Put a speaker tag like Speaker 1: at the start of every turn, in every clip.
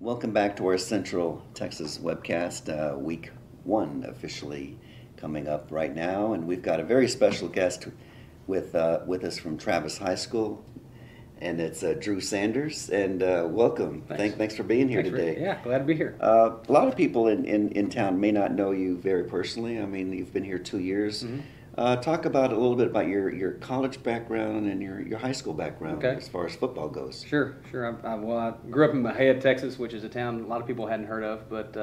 Speaker 1: Welcome back to our Central Texas webcast. Week 1 officially coming up right now, and we've got a very special guest with us from Travis High School, and it's Drew Sanders. And welcome. Thanks for being here today.
Speaker 2: Yeah, glad to be here.
Speaker 1: A lot of people in town may not know you very personally. I mean, you've been here 2 years.
Speaker 2: Mm-hmm.
Speaker 1: Talk about a little bit about your college background and your high school background as far as football goes.
Speaker 2: Sure. I grew up in Mahia, Texas, which is a town a lot of people hadn't heard of, but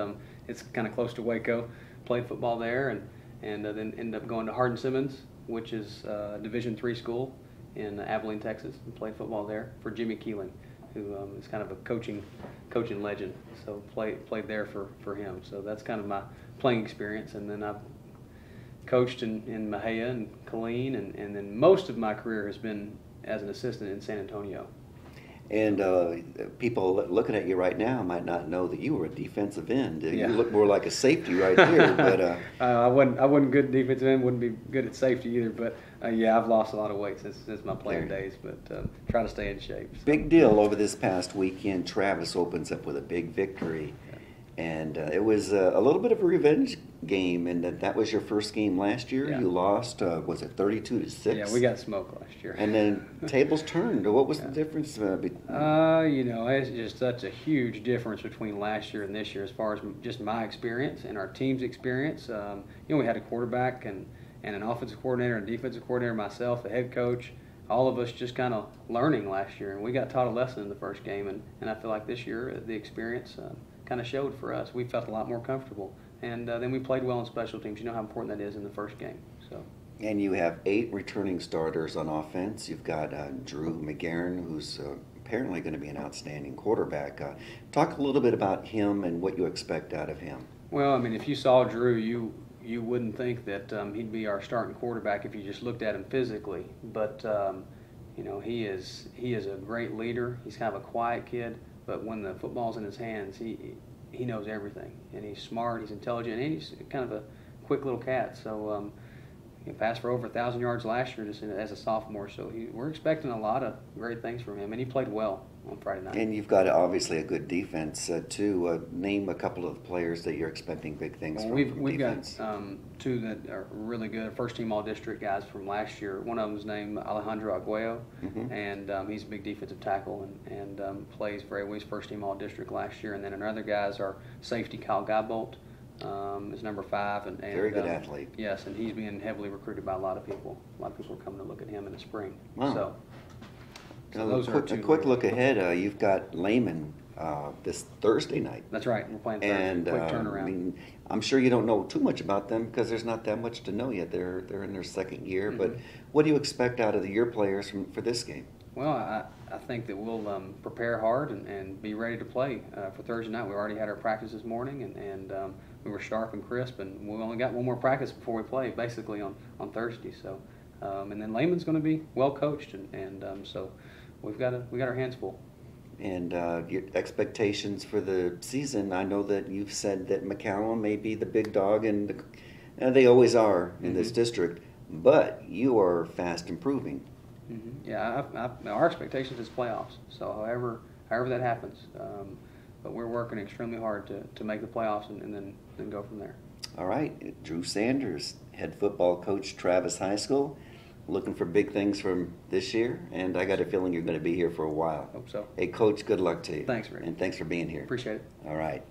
Speaker 2: it's kind of close to Waco. Played football there, and then ended up going to Hardin-Simmons, which is a Division III school in Abilene, Texas, and played football there for Jimmy Keeling, who is kind of a coaching legend. So played there for him. So that's kind of my playing experience, and then I've coached in Mahia and Killeen, and then most of my career has been as an assistant in San Antonio.
Speaker 1: And people looking at you right now might not know that you were a defensive end.
Speaker 2: Yeah.
Speaker 1: You look more like a safety right here. But
Speaker 2: I wasn't good defensive end, wouldn't be good at safety either. But yeah, I've lost a lot of weight since my playing days, but try to stay in shape. So.
Speaker 1: Big deal over this past weekend. Travis opens up with a big victory. And it was a little bit of a revenge game, and that was your first game last year.
Speaker 2: Yeah.
Speaker 1: You lost, was it 32-6?
Speaker 2: Yeah, we got smoked last year.
Speaker 1: And then tables turned. What was the difference?
Speaker 2: It's just such a huge difference between last year and this year as far as just my experience and our team's experience. We had a quarterback and an offensive coordinator, and a defensive coordinator, myself, the head coach. All of us just kind of learning last year, and we got taught a lesson in the first game, and I feel like this year the experience kind of showed for us. We felt a lot more comfortable, and then we played well in special teams. You know how important that is in the first game. So.
Speaker 1: And you have 8 returning starters on offense. You've got Drew McGarren, who's apparently going to be an outstanding quarterback. Talk a little bit about him and what you expect out of him.
Speaker 2: Well, I mean, if you saw Drew, you wouldn't think that he'd be our starting quarterback if you just looked at him physically. But he is a great leader. He's kind of a quiet kid, but when the football's in his hands, he knows everything, and he's smart, he's intelligent, and he's kind of a quick little cat. So he passed for over 1,000 yards last year just as a sophomore. So we're expecting a lot of great things from him, and he played well on Friday night.
Speaker 1: And you've got obviously a good defense too. Name a couple of players that you're expecting big things from
Speaker 2: we've
Speaker 1: defense.
Speaker 2: got 2 that are really good, first-team all-district guys from last year. One of them is named Alejandro Arguello, and he's a big defensive tackle and plays very well. He's first-team all-district last year. And then another guy's our safety, Kyle Guybolt, is number 5. And
Speaker 1: very good athlete.
Speaker 2: Yes, and he's being heavily recruited by a lot of people. A lot of people are coming to look at him in the spring.
Speaker 1: Wow.
Speaker 2: So those are 2.
Speaker 1: A quick look ahead. You've got Lehman this Thursday night.
Speaker 2: That's right. We're playing Thursday.
Speaker 1: And
Speaker 2: quick turnaround.
Speaker 1: I mean, I'm sure you don't know too much about them because there's not that much to know yet. They're in their second year. But what do you expect out of your players for this game?
Speaker 2: Well, I think that we'll prepare hard and be ready to play for Thursday night. We already had our practice this morning, and we were sharp and crisp, and we only got one more practice before we play, basically on Thursday. So, and then Lehman's going to be well coached, and so we got our hands full.
Speaker 1: And your expectations for the season, I know that you've said that McCallum may be the big dog, and they always are in this district, but you are fast improving.
Speaker 2: Yeah, our expectations is playoffs, so however that happens. But we're working extremely hard to make the playoffs and then go from there.
Speaker 1: All right, Drew Sanders, head football coach, Travis High School. Looking for big things from this year, and I got a feeling you're going to be here for a while.
Speaker 2: Hope so.
Speaker 1: Hey, Coach, good luck to you.
Speaker 2: Thanks, Rick.
Speaker 1: And thanks for being here.
Speaker 2: Appreciate it.
Speaker 1: All right.